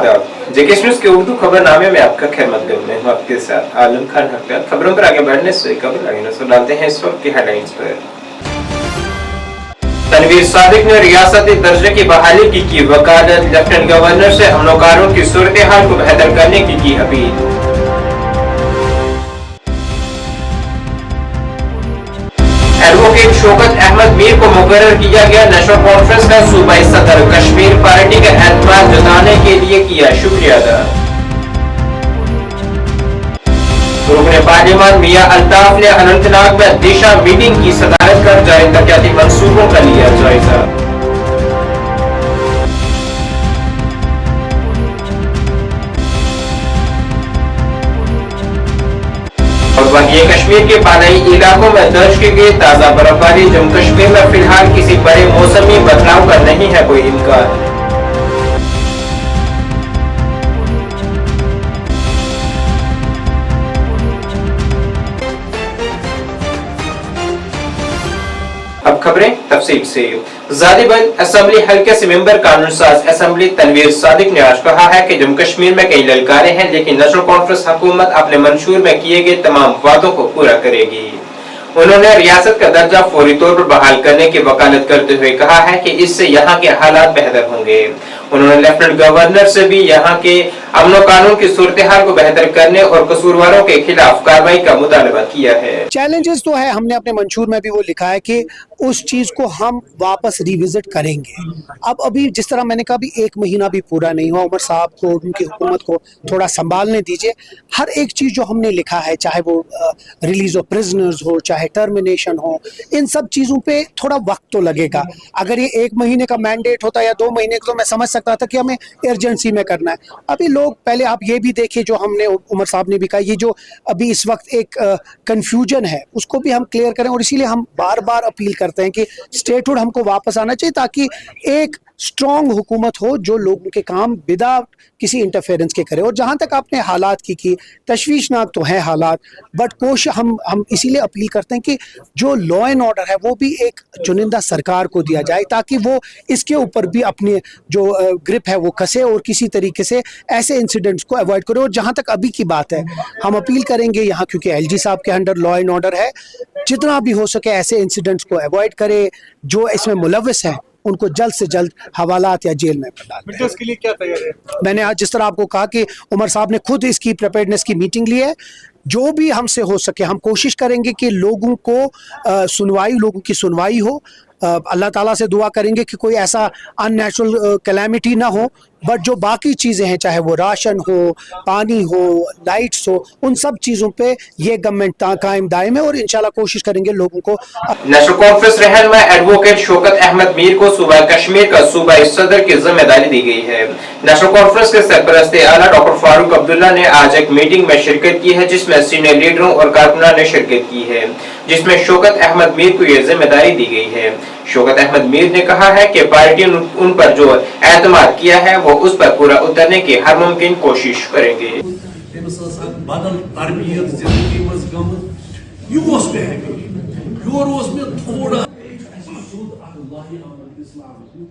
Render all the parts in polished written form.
आदाब। जेके न्यूज़ के उर्दू खबरनामे में आपका खैर मकदम है। आपके साथ आलम खान हकदार। खबरों पर आगे बढ़ने से कबल आगे नजर डालते हैं इस वक्त की हेडलाइंस पर। तनवीर सादिक ने रियासती दर्जे की बहाली की वकालत। लेफ्टिनेंट गवर्नर से अमलोकारों की सूरत हाल को बेहतर करने की अपील। एडवोकेट शौकत अहमद मीर को मुकर्रर किया गया नेशनल कॉन्फ्रेंस का सूबाई सदर। कश्मीर पार्टी का एतमाद जताने के लिए किया शुक्रिया अदा। रुकने पार्लियामान मियां अल्ताफ ने अनंतनाग में दिशा मीटिंग की सदारत कर जारी तरक्याती मंसूबों का लिया जायजा। वहीं कश्मीर के पानी इलाकों में दर्ज की गई ताजा बर्फबारी। जम्मू कश्मीर में फिलहाल किसी बड़े मौसमी बदलाव का नहीं है कोई इम्कान। अब खबरें तफसील से। ज़ादिबल असेंबली हल्के से मेंबर कानून साज असेंबली तनवीर सादिक ने आज कहा है कि जम्मू कश्मीर में कई ललकारे हैं, लेकिन नेशनल कॉन्फ्रेंस हुकूमत अपने मंशूर में किए गए तमाम वादों को पूरा करेगी। उन्होंने रियासत का दर्जा फौरी तौर पर बहाल करने की वकालत करते हुए कहा है कि इससे यहाँ के हालात बेहतर होंगे। उन्होंने लेफ्टिनेंट गवर्नर से भी यहाँ के अमन और कानून की सूरत हाल को बेहतर करने और कसूरवारों के खिलाफ कार्रवाई का मुतालबा किया है। चैलेंजेस तो है, हमने अपने मंशूर में भी वो लिखा है कि उस चीज को हम वापस रिविजिट करेंगे। अब अभी जिस तरह मैंने कहा, अभी एक महीना भी पूरा नहीं हुआ, उमर साहब को, उनकी हुकूमत को थोड़ा संभालने दीजिए। हर एक चीज जो हमने लिखा है, चाहे वो रिलीज ऑफ प्रिजनर्स हो, चाहे टर्मिनेशन हो, इन सब चीजों पे थोड़ा वक्त तो लगेगा। अगर ये एक महीने का मैंडेट होता या 2 महीने का, तो मैं समझ सकता था कि हमें अर्जेंसी में करना है। अभी लोग, पहले आप ये भी देखिए, जो हमने उमर साहब ने भी कहा, ये जो अभी इस वक्त एक कंफ्यूजन है, उसको भी हम क्लियर करें। और इसीलिए हम बार बार अपील करते हैं कि स्टेटहुड हमको वापस आना चाहिए, ताकि एक स्ट्रॉन्ग हुकूमत हो जो लोगों के काम बिना किसी इंटरफेरेंस के करे। और जहां तक आपने हालात की तशवीशनाक तो है हालात, बट कोशिश हम इसीलिए अपील करते हैं कि जो लॉ एंड ऑर्डर है वो भी एक चुनिंदा सरकार को दिया जाए, ताकि वो इसके ऊपर भी अपने जो ग्रिप है वो कसे और किसी तरीके से ऐसे इंसिडेंट्स को अवॉइड करे। और जहां तक अभी की बात है, हम अपील करेंगे यहाँ, क्योंकि एलजी साहब के अंडर लॉ एंड ऑर्डर है, जितना भी हो सके ऐसे इंसिडेंट्स को अवॉइड करे। जो इसमें मुलविस है उनको जल्द से जल्द हवालात या जेल में डाल दें। इसके लिए क्या तैयार है? मैंने आज जिस तरह आपको कहा कि उमर साहब ने खुद इसकी प्रिपेयर्डनेस की मीटिंग ली है। जो भी हमसे हो सके हम कोशिश करेंगे कि लोगों की सुनवाई हो। अल्लाह ताला से दुआ करेंगे कि कोई ऐसा अननेचुरल कैलेमिटी ना हो, बट जो बाकी चीज़ें हैं, चाहे वो राशन हो, पानी हो, लाइट्स हो, उन सब चीज़ों पे ये गवर्नमेंट कायम दायम है। और इंशाल्लाह कोशिश करेंगे लोगों को। नेशनल कॉन्फ्रेंस रहनुमा एडवोकेट शौकत अहमद मीर को सूबा कश्मीर का सूबाई सदर की जिम्मेदारी दी गई है। नेशनल कॉन्फ्रेंस के सरपरस्त आला डॉक्टर फारूक अब्दुल्ला ने आज एक मीटिंग में शिरकत की है, जिसमें सीनियर लीडरों और कारकुनान ने शिरकत की है, जिसमें शौकत अहमद मीर को यह जिम्मेदारी दी गई है। शौकत अहमद मीर ने कहा है कि पार्टी ने उन पर जो एतमाद किया है वो उस पर पूरा उतरने की हर मुमकिन कोशिश करेंगे।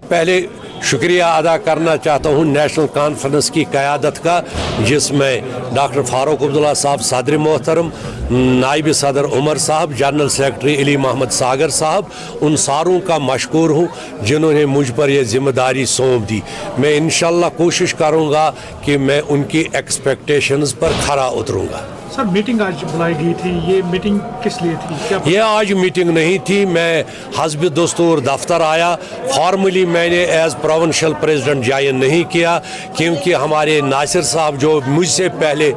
पहले शुक्रिया अदा करना चाहता हूँ नेशनल कॉन्फ्रेंस की क़यादत का, जिसमें डॉक्टर फारूक अब्दुल्ला साहब सदर मोहतरम, नायब सदर उमर साहब, जनरल सेक्रेटरी अली मोहम्मद सागर साहब, उन सारों का मशकूर हूँ जिन्होंने मुझ पर यह जिम्मेदारी सौंप दी। मैं इंशाल्लाह कोशिश करूँगा कि मैं उनकी एक्सपेक्टेशंस पर खरा उतरूँगा। सर, मीटिंग आज बुलाई गई थी, ये मीटिंग किस लिए थी? क्या ये आज मीटिंग नहीं थी, मैं हस्ब दस्तूर दफ्तर आया। फॉर्मली मैंने एज प्रोविंशियल प्रेसिडेंट ज्वाइन नहीं किया, क्योंकि हमारे नासिर साहब जो मुझसे पहले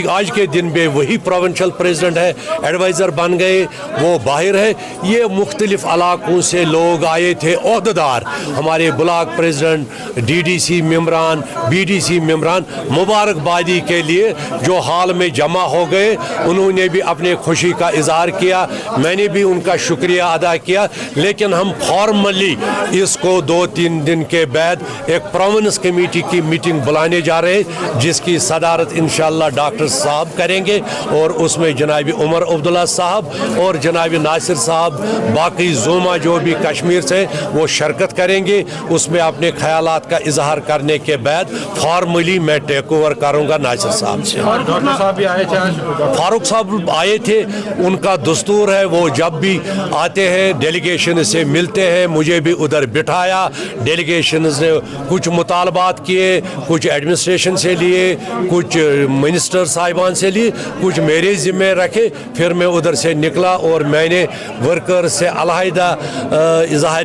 आज के दिन में वही प्रोविंशियल प्रेसिडेंट है, एडवाइज़र बन गए, वो बाहर है। ये मुख्तलिफ इलाकों से लोग आए थे, ओहदेदार, हमारे ब्लॉक प्रेसिडेंट, DDC मेम्बरान, BDC मेम्बरान, मुबारकबादी के लिए जो हाल में जमा हो गए, उन्होंने भी अपने खुशी का इजहार किया, मैंने भी उनका शुक्रिया अदा किया। लेकिन हम फॉर्मली इसको 2-3 दिन के बाद एक प्रोविनेंस कमेटी की मीटिंग बुलाने जा रहे हैं, जिसकी सदारत इंशाअल्लाह डॉक्टर साहब करेंगे और उसमें जनाब उमर अब्दुल्ला साहब और जनाब नासिर साहब, बाकी ज़ोमा जो भी कश्मीर से वो शिरकत करेंगे। उसमें अपने ख्यालात का इजहार करने के बाद फॉर्मली मैं टेक ओवर करूँगा नासिर साहब से। डॉक्टर साहब भी आए थे आज? फारूक साहब आए थे, उनका दस्तूर है, वो जब भी आते हैं डेलीगेशन से मिलते हैं, मुझे भी उधर बिठाया। डेलीगेशन ने कुछ मुतालबात किए, कुछ एडमिनिस्ट्रेशन से लिए, कुछ मिनिस्टर साहिबान से लिए, कुछ मेरे ज़िम्मे रखे। फिर मैं उधर से निकला और मैंने वर्कर से अलहदा इजहार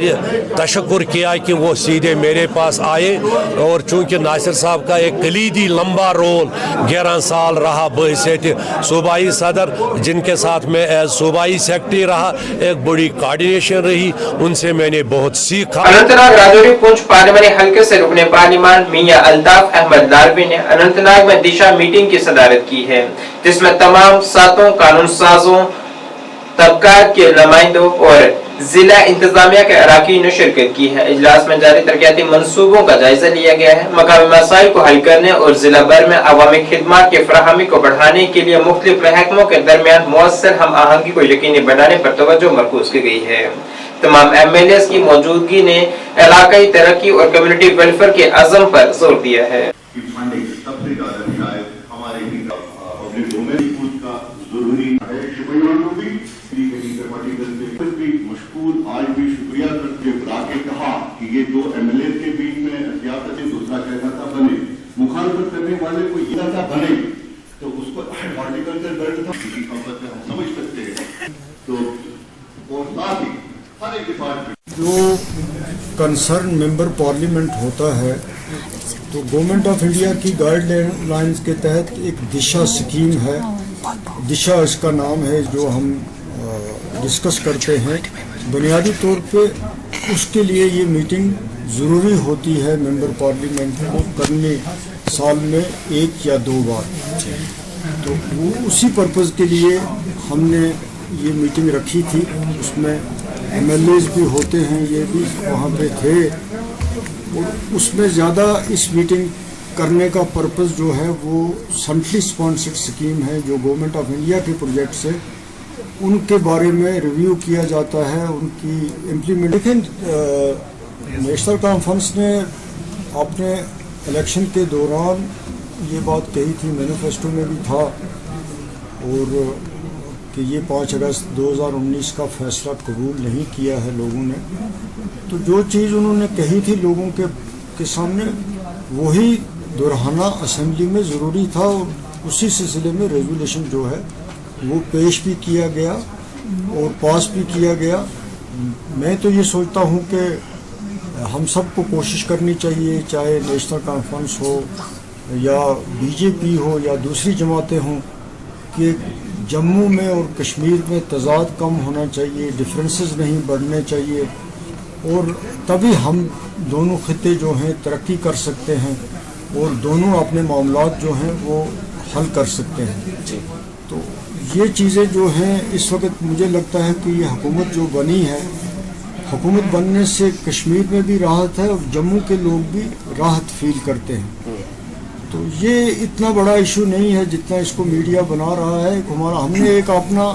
तशक्कुर किया कि वो सीधे मेरे पास आए। और चूँकि नासिर साहब का एक कलीदी लंबा रोल 11 साल रहा बहैसियत सूबाई सदर, जिनके साथ मैं एज सूबाई सेक्रेटरी रहा, एक बड़ी कोऑर्डिनेशन रही, उनसे मैंने बहुत सीखा। अनंतनाग राजौरी पुंछ पार्लियामानी हल्के से रुकने पार्लिमान मियां अल्ताफ अहमद लालवी ने अनंतनाग में दिशा मीटिंग की सदारत की है, जिसमें तमाम 7 कानून साजों, तबकात के नुमाइंदों और जिला इंतजामिया के अरकान ने शिरकत की है। इजलास में जारी तरक्याती मंसूबों का जायजा लिया गया है। मकामी मसाइल को हल करने और जिला भर में अवामी खिदमात की फराहमी को बढ़ाने के लिए मुख्तलिफ महकमों के दरमियान मुअस्सर हम आहंगी को यकीनी बनाने पर तवज्जो मरकूज की गई है। तमाम MLAs की मौजूदगी ने इलाकाई तरक्की और कम्युनिटी वेलफेयर के अज़म पर जोर दिया है। आज भी शुक्रिया करते हुए कहा कि ये 2 MLA के बीच में सियासत है, दूसरा कहता था बने, मुखालफत करने वाले को ये था बने, तो उसको हॉर्टिकल्चर बेल्ट था, किसी कंपनी हम समझ सकते हैं। तो और साथ ही हर एक डिपार्टमेंट जो कंसर्न मेंबर पार्लियामेंट होता है, तो गवर्नमेंट ऑफ इंडिया की गाइडलाइंस के तहत एक दिशा स्कीम है, दिशा इसका नाम है, जो हम डिस्कस करते हैं। बुनियादी तौर पे उसके लिए ये मीटिंग ज़रूरी होती है मेंबर पार्लियामेंट को करने, साल में 1 या 2 बार। तो वो उसी पर्पज़ के लिए हमने ये मीटिंग रखी थी। उसमें MLAs भी होते हैं, ये भी वहाँ पे थे। और उसमें ज़्यादा इस मीटिंग करने का पर्पज़ जो है वो सेंट्रली स्पॉन्सर्ड स्कीम है, जो गवर्नमेंट ऑफ इंडिया के प्रोजेक्ट से उनके बारे में रिव्यू किया जाता है, उनकी इम्प्लीमेंट। लेकिन नेशनल कॉन्फ्रेंस ने अपने इलेक्शन के दौरान ये बात कही थी, मैनिफेस्टो में भी था, और कि ये 5 अगस्त 2019 का फैसला कबूल नहीं किया है लोगों ने। तो जो चीज़ उन्होंने कही थी लोगों के सामने, वही दोहराना असेंबली में ज़रूरी था, और उसी सिलसिले में रेजोल्यूशन जो है वो पेश भी किया गया और पास भी किया गया। मैं तो ये सोचता हूँ कि हम सबको कोशिश करनी चाहिए, चाहे नेशनल कॉन्फ्रेंस हो या BJP हो या दूसरी जमातें हों, कि जम्मू में और कश्मीर में तज़ाद कम होना चाहिए, डिफरेंसेस नहीं बढ़ने चाहिए, और तभी हम दोनों खिते जो हैं तरक्की कर सकते हैं और दोनों अपने मामलात जो हैं वो हल कर सकते हैं। तो ये चीज़ें जो हैं इस वक्त मुझे लगता है कि ये हुकूमत जो बनी है, हुकूमत बनने से कश्मीर में भी राहत है और जम्मू के लोग भी राहत फील करते हैं। तो ये इतना बड़ा इशू नहीं है जितना इसको मीडिया बना रहा है। हमने एक अपना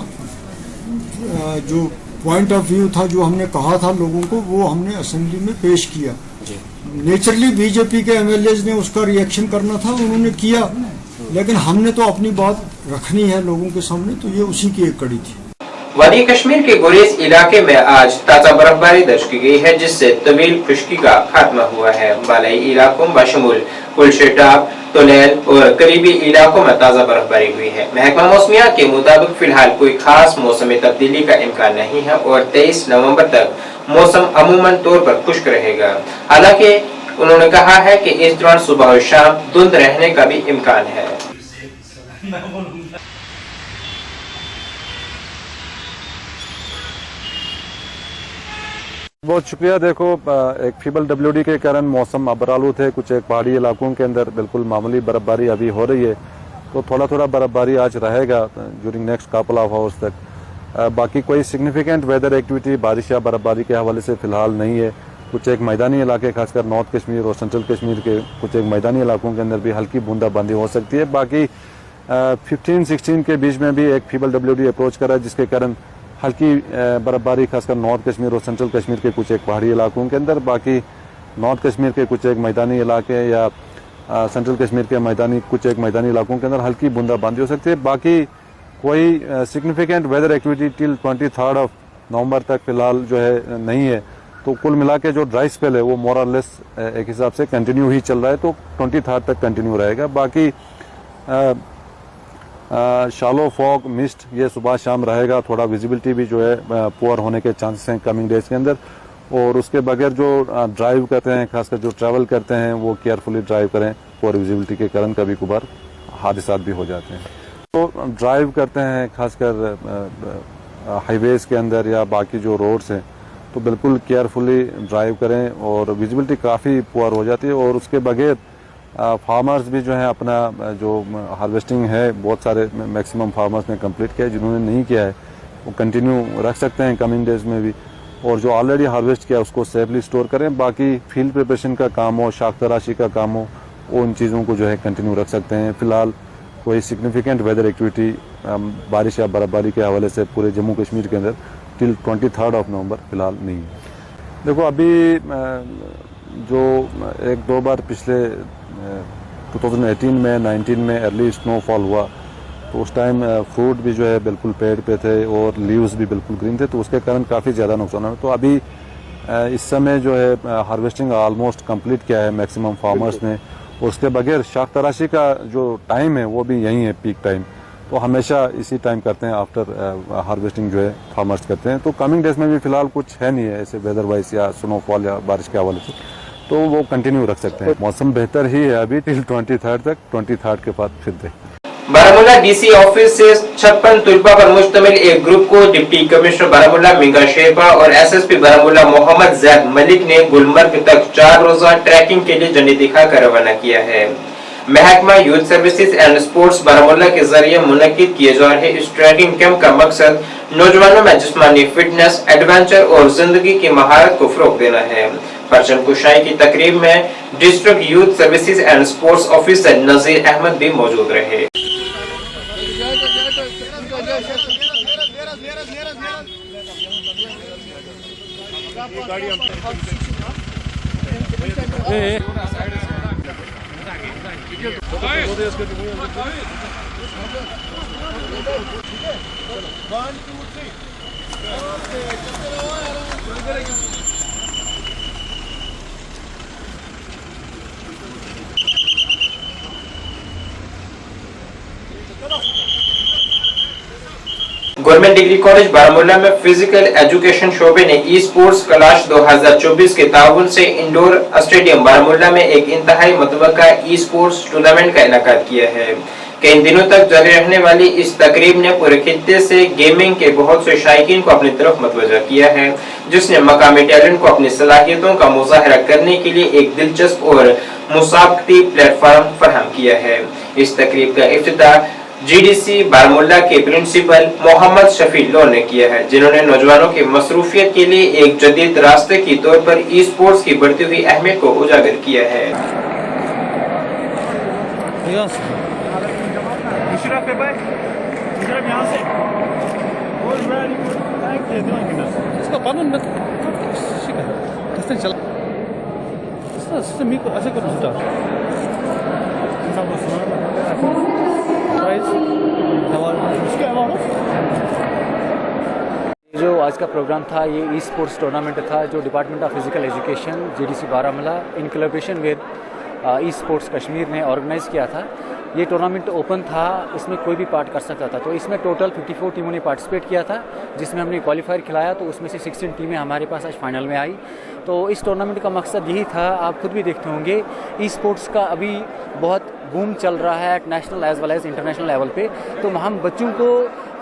जो पॉइंट ऑफ व्यू था, जो हमने कहा था लोगों को, वो हमने असेंबली में पेश किया। नेचुरली BJP के MLAs ने उसका रिएक्शन करना था, उन्होंने किया, लेकिन हमने तो अपनी बात रखनी है लोगों के सामने, तो ये उसी की एक कड़ी थी। वादी कश्मीर के गुरेज इलाके में आज ताज़ा बर्फबारी दर्ज की गई है, जिससे तवील खुश्की का खात्मा हुआ है। बालाई इलाकों बशमूल कुलशेटाब, तुलैल और करीबी इलाकों में ताज़ा बर्फबारी हुई है। महकमा मौसमियात के मुताबिक फिलहाल कोई खास मौसमी तब्दीली का इम्कान नहीं है और 23 नवंबर तक मौसम अमूमन तौर पर खुश्क रहेगा। हालांकि उन्होंने कहा है कि इस दौरान सुबह और शाम धुंध रहने का भी इम्कान है। बहुत शुक्रिया। देखो, एक फीबल WD के कारण मौसम अबरालू थे, कुछ एक पहाड़ी इलाकों के अंदर बिल्कुल मामूली बर्फबारी अभी हो रही है, तो थोड़ा थोड़ा बर्फबारी आज रहेगा during next couple of hours तक। बाकी कोई सिग्निफिकेंट वेदर एक्टिविटी बारिश या बर्फबारी के हवाले से फ़िलहाल नहीं है। कुछ एक मैदानी इलाके खासकर नॉर्थ कश्मीर और सेंट्रल कश्मीर के कुछ एक मैदानी इलाकों के अंदर भी हल्की बूंदाबांदी हो सकती है। बाकी 15-16 के बीच में भी एक फीबल WD अप्रोच करा जिसके कारण हल्की बर्फबारी खासकर नॉर्थ कश्मीर और सेंट्रल कश्मीर के कुछ एक पहाड़ी इलाकों के अंदर, बाकी नॉर्थ कश्मीर के कुछ एक मैदानी इलाके या सेंट्रल कश्मीर के कुछ एक मैदानी इलाकों के अंदर हल्की बूंदाबांदी हो सकती है। बाकी कोई सिग्निफिकेंट वेदर एक्टिविटी टिल 23 नवंबर तक फिलहाल जो है नहीं है। तो कुल मिला के जो ड्राई स्पेल है वो मोर और लेस एक हिसाब से कंटिन्यू ही चल रहा है, तो 23 तक कंटिन्यू रहेगा। बाकी शालो फॉग मिस्ट ये सुबह शाम रहेगा, थोड़ा विजिबिलिटी भी जो है पुअर होने के चांसेस हैं कमिंग डेज के अंदर। और उसके बगैर जो ड्राइव करते हैं खासकर जो ट्रैवल करते हैं वो केयरफुली ड्राइव करें, पुअर विजिबिलिटी के कारण कभी कभार हादसात भी हो जाते हैं। तो ड्राइव करते हैं खासकर हाईवेज के अंदर या बाकी जो रोड्स हैं तो बिल्कुल केयरफुली ड्राइव करें और विजिबिलिटी काफ़ी पुअर हो जाती है। और उसके बगैर फार्मर्स भी जो है अपना जो हार्वेस्टिंग है बहुत सारे मैक्सिमम फार्मर्स ने कंप्लीट किया है, जिन्होंने नहीं किया है वो कंटिन्यू रख सकते हैं कमिंग डेज में भी, और जो ऑलरेडी हार्वेस्ट किया उसको सेफली स्टोर करें। बाकी फील्ड प्रिपरेशन का काम हो, शाख तराशी का काम हो, वो उन चीज़ों को जो है कंटिन्यू रख सकते हैं। फिलहाल कोई सिग्निफिकेंट वेदर एक्टिविटी बारिश या बर्फबारी के हवाले से पूरे जम्मू कश्मीर के अंदर टिल 23 नवंबर फिलहाल नहीं है। देखो अभी जो एक दो बार पिछले 2018 में 19 में अर्ली स्नोफॉल हुआ तो उस टाइम फ्रूट भी जो है बिल्कुल पेड़ पे थे और लीव्स भी बिल्कुल ग्रीन थे, तो उसके कारण काफ़ी ज़्यादा नुकसान हुआ। तो अभी इस समय जो है हार्वेस्टिंग ऑलमोस्ट कंप्लीट किया है मैक्सिमम फार्मर्स ने। उसके बगैर शाख तराशी का जो टाइम है वो भी यही है पीक टाइम, तो हमेशा इसी टाइम करते हैं आफ्टर हार्वेस्टिंग जो है फार्मर्स करते हैं। तो कमिंग डेज में भी फिलहाल कुछ है नहीं है ऐसे वेदर वाइज या स्नोफॉल या बारिश के हवाले से, तो वो कंटिन्यू रख सकते हैं। मौसम बेहतर ही है अभी टिल 23 तक, 23 के बाद फिर देखें। बारामूला डीसी ऑफिस से 56 तुलबा पर मुश्तमिल एक ग्रुप को डिप्टी कमिश्नर बारामूला मिंगा शेरपा और एसएसपी बारामूला मोहम्मद जैद मलिक ने गुलमर्ग तक 4 रोजा ट्रैकिंग के लिए झंडी दिखाकर रवाना किया है। महकमा youth services and sports Baramulla के जरिए मुनक्किद किए जा रहे इस ट्रैकिंग कैंप का मकसद नौजवानों में जिस्मानी फिटनेस, एडवेंचर और जिंदगी की महारत को फरोग देना है। परचम कुशाई की तकरीब में district youth services and sports officer Nazir Ahmad भी मौजूद रहे। गवर्नमेंट डिग्री कॉलेज बारामूला में फिजिकल एजुकेशन शोबे ने ई स्पोर्ट्स क्लाश 2024 के ताउन से इंडोर स्टेडियम बारामूला में एक इंतहाई मतवक्का ई स्पोर्ट्स टूर्नामेंट का इनेकाद किया है। कई दिनों तक जारी रहने वाली इस तकरीब ने पूरे खित्ते से गेमिंग के बहुत से शायकीन को अपनी तरफ मतवज्जा किया है, जिसने मकामी टैलेंट को अपनी सलाहियतों का मुजाहरा करने के लिए एक दिलचस्प और मुसाबकती प्लेटफॉर्म फराहम किया है। इस तकरीब का इफ्तिताह जीडीसी बारामूला के प्रिंसिपल मोहम्मद शफी लो ने किया है, जिन्होंने नौजवानों की मसरूफियत के लिए एक जदीद रास्ते के तौर पर ई स्पोर्ट्स की बढ़ती हुई अहमियत को उजागर किया है। जो आज का प्रोग्राम था ये ई स्पोर्ट्स टूर्नामेंट था जो department of physical education GDC Baramulla in collaboration with e sports Kashmir ने ऑर्गेनाइज़ किया था। ये टूर्नामेंट ओपन था, इसमें कोई भी पार्ट कर सकता था। तो इसमें टोटल 54 टीमों ने पार्टिसिपेट किया था, जिसमें हमने क्वालिफायर खिलाया, तो उसमें से 16 टीमें हमारे पास आज फाइनल में आई। तो इस टूर्नामेंट का मकसद यही था, आप खुद भी देखते होंगे ई स्पोर्ट्स का अभी बहुत बूम चल रहा है at national as well as international level पे। तो हम बच्चों को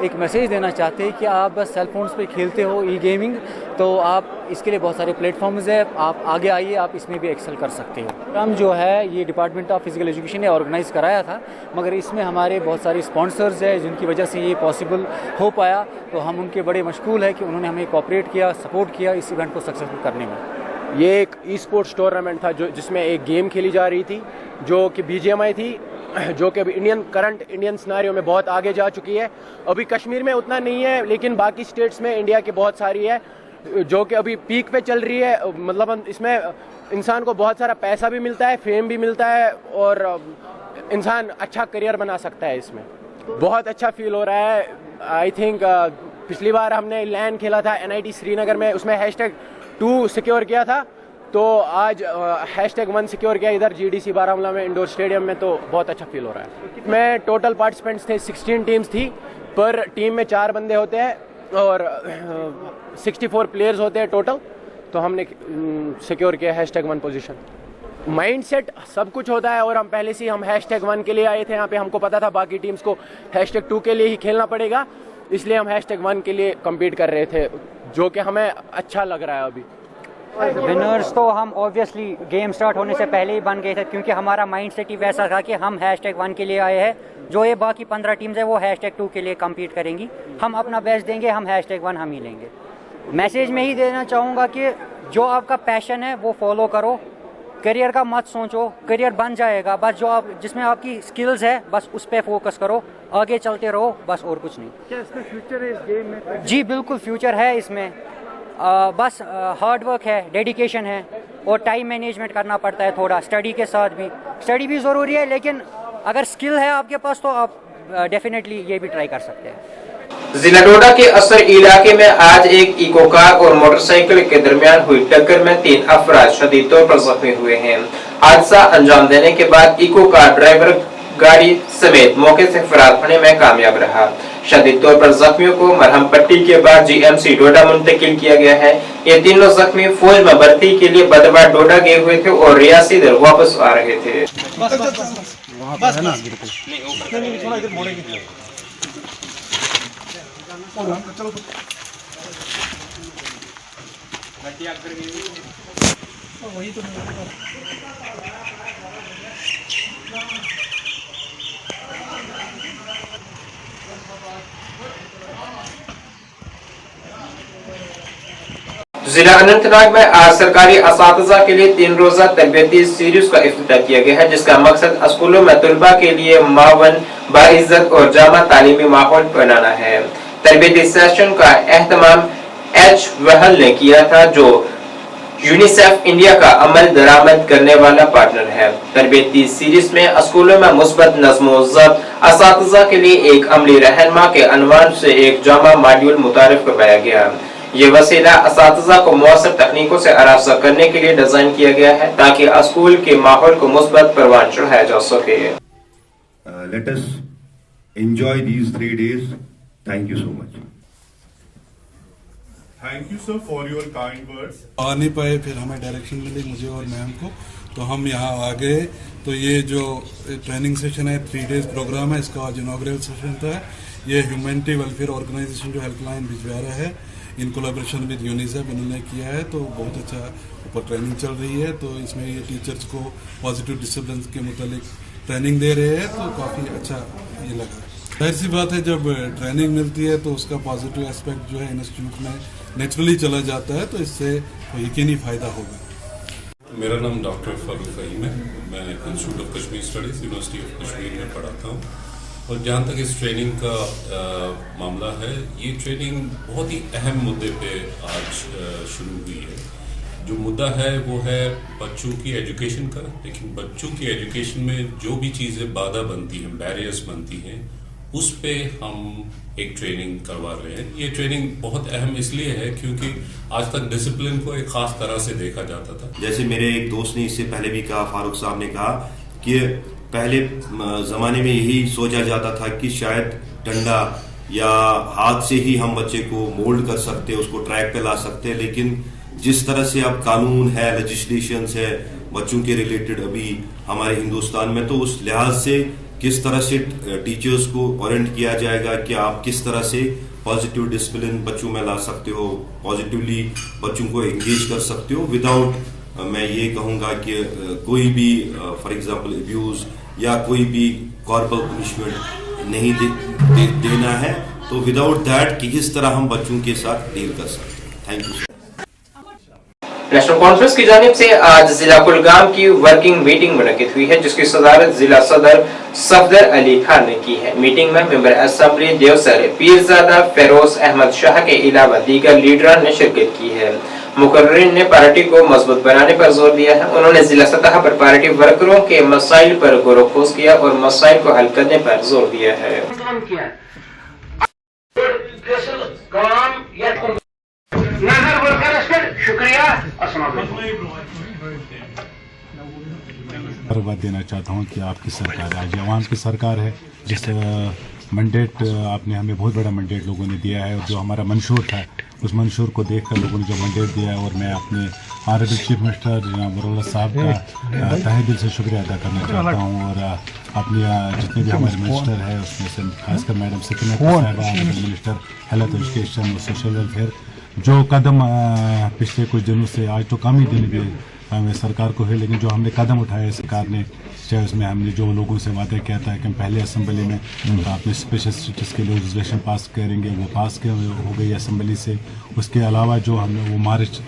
एक मैसेज देना चाहते हैं कि आप बस सेल फोन्स पे खेलते हो ई गेमिंग, तो आप इसके लिए बहुत सारे प्लेटफॉर्म्स है, आप आगे आइए, आप इसमें भी एक्सेल कर सकते हो। प्रोग्राम जो है ये डिपार्टमेंट ऑफ फिजिकल एजुकेशन ने ऑर्गेनाइज़ कराया था, मगर इसमें हमारे बहुत सारे स्पॉन्सर्स हैं जिनकी वजह से ये पॉसिबल हो पाया, तो हम उनके बड़े मशगूल है कि उन्होंने हमें कोऑपरेट किया, सपोर्ट किया इस इवेंट को सक्सेसफुल करने में। ये एक ई स्पोर्ट्स टूर्नामेंट था जिसमें एक गेम खेली जा रही थी जो कि BGMI थी, जो कि अभी करंट इंडियन सिनेरियो में बहुत आगे जा चुकी है। अभी कश्मीर में उतना नहीं है, लेकिन बाकी स्टेट्स में इंडिया की बहुत सारी है जो कि अभी पीक पे चल रही है। मतलब इसमें इंसान को बहुत सारा पैसा भी मिलता है, फेम भी मिलता है और इंसान अच्छा करियर बना सकता है। इसमें बहुत अच्छा फील हो रहा है। आई थिंक पिछली बार हमने लैन खेला था NIT श्रीनगर में, उसमें #2 सिक्योर किया था, तो आज #1 सिक्योर किया इधर GDC बारामूला में इंडोर स्टेडियम में, तो बहुत अच्छा फील हो रहा है। मैं टोटल पार्टिसिपेंट्स थे 16 टीम्स थी, पर टीम में 4 बंदे होते हैं और 64 प्लेयर्स होते हैं टोटल, तो हमने सिक्योर किया #1 पोजीशन। माइंडसेट सब कुछ होता है और हम पहले से हम #1 के लिए आए थे यहाँ पे, हमको पता था बाकी टीम्स को #2 के लिए ही खेलना पड़ेगा, इसलिए हम #1 के लिए कम्पीट कर रहे थे, जो कि हमें अच्छा लग रहा है। अभी विनर्स तो हम ऑब्वियसली गेम स्टार्ट होने से पहले ही बन गए थे, क्योंकि हमारा माइंडसेट ही वैसा था कि हम #1 के लिए आए हैं, जो ये बाकी 15 टीम्स है वो #2 के लिए कम्पीट करेंगी, हम अपना बेस्ट देंगे, हम #1 हम ही लेंगे। मैसेज में ही देना चाहूँगा कि जो आपका पैशन है वो फॉलो करो, करियर का मत सोचो, करियर बन जाएगा, बस जो आप जिसमें आपकी स्किल्स है बस उस पर फोकस करो, आगे चलते रहो, बस और कुछ नहीं। क्या इसमें फ्यूचर है इस गेम में? जी बिल्कुल फ्यूचर है इसमें, बस हार्ड वर्क है, डेडिकेशन है और टाइम मैनेजमेंट करना पड़ता है थोड़ा, स्टडी के साथ भी, स्टडी भी ज़रूरी है, लेकिन अगर स्किल है आपके पास तो आप डेफिनेटली ये भी ट्राई कर सकते हैं। जिला डोडा के असर इलाके में आज एक इको कार और मोटरसाइकिल के दरमियान हुई टक्कर में 3 अफराद शदीद तौर पर जख्मी हुए हैं। हादसा अंजाम देने के बाद इको कार ड्राइवर गाड़ी समेत मौके से फरार होने में कामयाब रहा। शदीद तौर पर जख्मियों को मरहम पट्टी के बाद GMC डोडा मुंतकिल किया गया है। ये तीनों जख्मी फौज में भर्ती के लिए बदवा डोडा गए हुए थे और रियासी इधर वापस आ रहे थे। जिला अनंतनाग में आज सरकारी असातिज़ा के लिए 3 रोजा तरबियती सीरीज का इफ्तिताह किया गया है, जिसका मकसद स्कूलों में तलबा के लिए मावन, बाइज्जत और जामा तालीमी माहौल बनाना है। तरबियती सेशन का एहतमाम H वहल ने किया था, जो यूनिसेफ इंडिया का अमल दरामद करने वाला पार्टनर है। तरबियती सीरीज में स्कूलों में मुस्बत नज़्म-ओ-ज़ब्त, असातिज़ा के लिए एक अमली रहनुमा के अनवान से एक जामा मॉड्यूल मुतारिफ करवाया गया। ये वसीला असातिज़ा को मुअस्सर तकनीकों से आरास्ता करने के लिए डिजाइन किया गया है, ताकि स्कूल के माहौल को मुस्बत परवान चढ़ाया जा सके। Let us enjoy these 3 days. Thank you so much. Thank you sir for your kind words. आ नहीं पाए, फिर हमें डायरेक्शन मिली मुझे और मैम को, तो हम यहाँ आ गए। तो ये जो ट्रेनिंग सेशन है 3 डेज प्रोग्राम है, इसका आज इनॉग्रेल सेशन था। ये ह्यूमैनिटी वेलफेयर ऑर्गेनाइजेशन जो हेल्पलाइन बिजवारा है, इन कोलैबोरेशन विद यूनिसेफ इन्होंने किया है, तो बहुत अच्छा ऊपर ट्रेनिंग चल रही है। तो इसमें ये टीचर्स को पॉजिटिव डिसिप्लिन के मुतालिक ट्रेनिंग दे रहे हैं, तो काफ़ी अच्छा ये लगा। जाहिर सी बात है, जब ट्रेनिंग मिलती है तो उसका पॉजिटिव एस्पेक्ट जो है इंस्टीट्यूट में नेचुरली चला जाता है, तो इससे यकीनी फ़ायदा होगा। मेरा नाम डॉक्टर फारूक फ़हीम है, मैं institute of Kashmir studies university of Kashmir में पढ़ाता हूँ। और जहाँ तक इस ट्रेनिंग का मामला है, ये ट्रेनिंग बहुत ही अहम मुद्दे पे आज शुरू हुई है। जो मुद्दा है वो है बच्चों की एजुकेशन का, लेकिन बच्चों की एजुकेशन में जो भी चीज़ें बाधा बनती हैं, बैरियर्स बनती हैं, उस पे हम एक ट्रेनिंग करवा रहे हैं। ये ट्रेनिंग बहुत अहम इसलिए है क्योंकि आज तक डिसिप्लिन को एक खास तरह से देखा जाता था। जैसे मेरे एक दोस्त ने इससे पहले भी कहा, फारूक साहब ने कहा कि पहले ज़माने में यही सोचा जाता था कि शायद डंडा या हाथ से ही हम बच्चे को मोल्ड कर सकते हैं, उसको ट्रैक पे ला सकते हैं। लेकिन जिस तरह से अब कानून है, लेजिस्लेशंस है बच्चों के रिलेटेड अभी हमारे हिंदुस्तान में, तो उस लिहाज से किस तरह से टीचर्स को ओरिएंट किया जाएगा कि आप किस तरह से पॉजिटिव डिसिप्लिन बच्चों में ला सकते हो, पॉजिटिवली बच्चों को एंगेज कर सकते हो विदाउट मैं ये कहूँगा कि कोई भी फॉर एग्जांपल अब्यूज या कोई भी कॉर्पोरल पनिशमेंट नहीं देना है। तो विदाउट दैट कि किस तरह हम बच्चों के साथ डील कर सकते हैं। Thank you. नेशनल कॉन्फ्रेंस की जानिब से आज जिला कुलगाम की वर्किंग मीटिंग मुनक्किद हुई है, जिसकी सदारत जिला सदर सफदर अली खान ने की है। मीटिंग में मेंबर असेंबली देवसर पीरजादा फेरोज अहमद शाह के अलावा दीगर लीडरान ने शिरकत की है। मुकर्रिरीन ने पार्टी को मजबूत बनाने पर जोर दिया है। उन्होंने जिला सतह पर पार्टी वर्करों के मसाइल पर गौर-व-खोज किया और मसाइल को हल करने पर जोर दिया है। धन्यवाद देना चाहता हूँ कि आपकी सरकार आज आवाम की सरकार है, जिस मैंडेट आपने हमें बहुत बड़ा मैंडेट लोगों ने दिया है और जो हमारा मंशूर था उस मंशूर को देखकर लोगों ने जो मैंडेट दिया है, और मैं अपने ऑनरेबल चीफ मिनिस्टर जनाब वरुल्लाह साहब का तहे दिल से शुक्रिया अदा करना चाहता हूँ। और अपने जितने भी हमारे मिनिस्टर है उसमें से खासकर मैडम सेक्रेटरी साहबा, मिनिस्टर हेल्थ एजुकेशन और सोशल वेलफेयर, जो कदम पिछले कुछ दिनों से, आज तो कम ही दिन भी हमें सरकार को है, लेकिन जो हमने कदम उठाए सरकार ने, चाहे उसमें हमने जो लोगों से वादा किया था कि हम पहले असेंबली में अपने स्पेशल स्टेटस के लिए लेजिस्लेशन पास करेंगे, वो पास हो गई असेंबली से। उसके अलावा जो हमने वो मार्च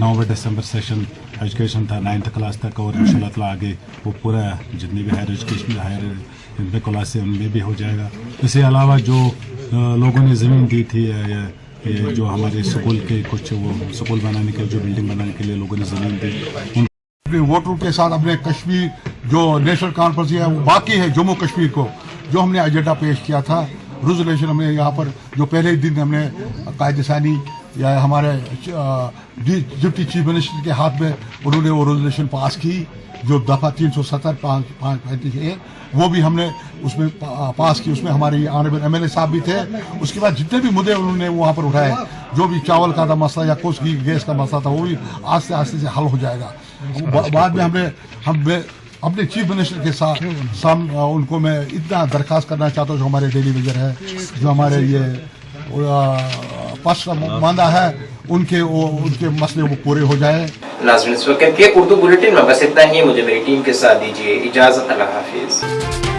9 दिसंबर सेशन एजुकेशन था 9th क्लास तक, और इंशाल्लाह ताला आगे वो पूरा जितनी भी हायर एजुकेशन हायर क्लास से उनमें भी हो जाएगा। इसके अलावा जो लोगों ने ज़मीन दी थी, ये जो हमारे स्कूल के कुछ वो स्कूल बनाने के, जो बिल्डिंग बनाने के लिए लोगों ने ज़मीन दी, अपने वोटरों के साथ अपने कश्मीर जो नेशनल कॉन्फ्रेंस है वो बाकी है जम्मू कश्मीर को, जो हमने एजेंडा पेश किया था रेजोल्यूशन, हमने यहाँ पर जो पहले दिन हमने कायदेसानी या हमारे डिप्टी चीफ मिनिस्टर के हाथ में उन्होंने वो रेजोल्यूशन पास की, जो दफ़ा 370 वो भी हमने उसमें पास की। उसमें हमारे ऑनरेबल MLA साहब भी थे। उसके बाद जितने भी मुद्दे उन्होंने वहाँ पर उठाए, जो भी चावल का था मसला या कुछ की गैस का मसला था, वो भी आस्ते आस्ते से हल हो जाएगा। बाद में हमने अपने चीफ मिनिस्टर के साथ उनको मैं इतना दरख्वास्त करना चाहता हूँ, जो हमारे डेली वेजर है, जो हमारे ये मानदा है, उनके मसले वो पूरे हो जाए। नाज़रीन, इस वक्त के उर्दू बुलेटिन में बस इतना ही। मुझे मेरी टीम के साथ दीजिए इजाजत। अल्लाह हाफिज।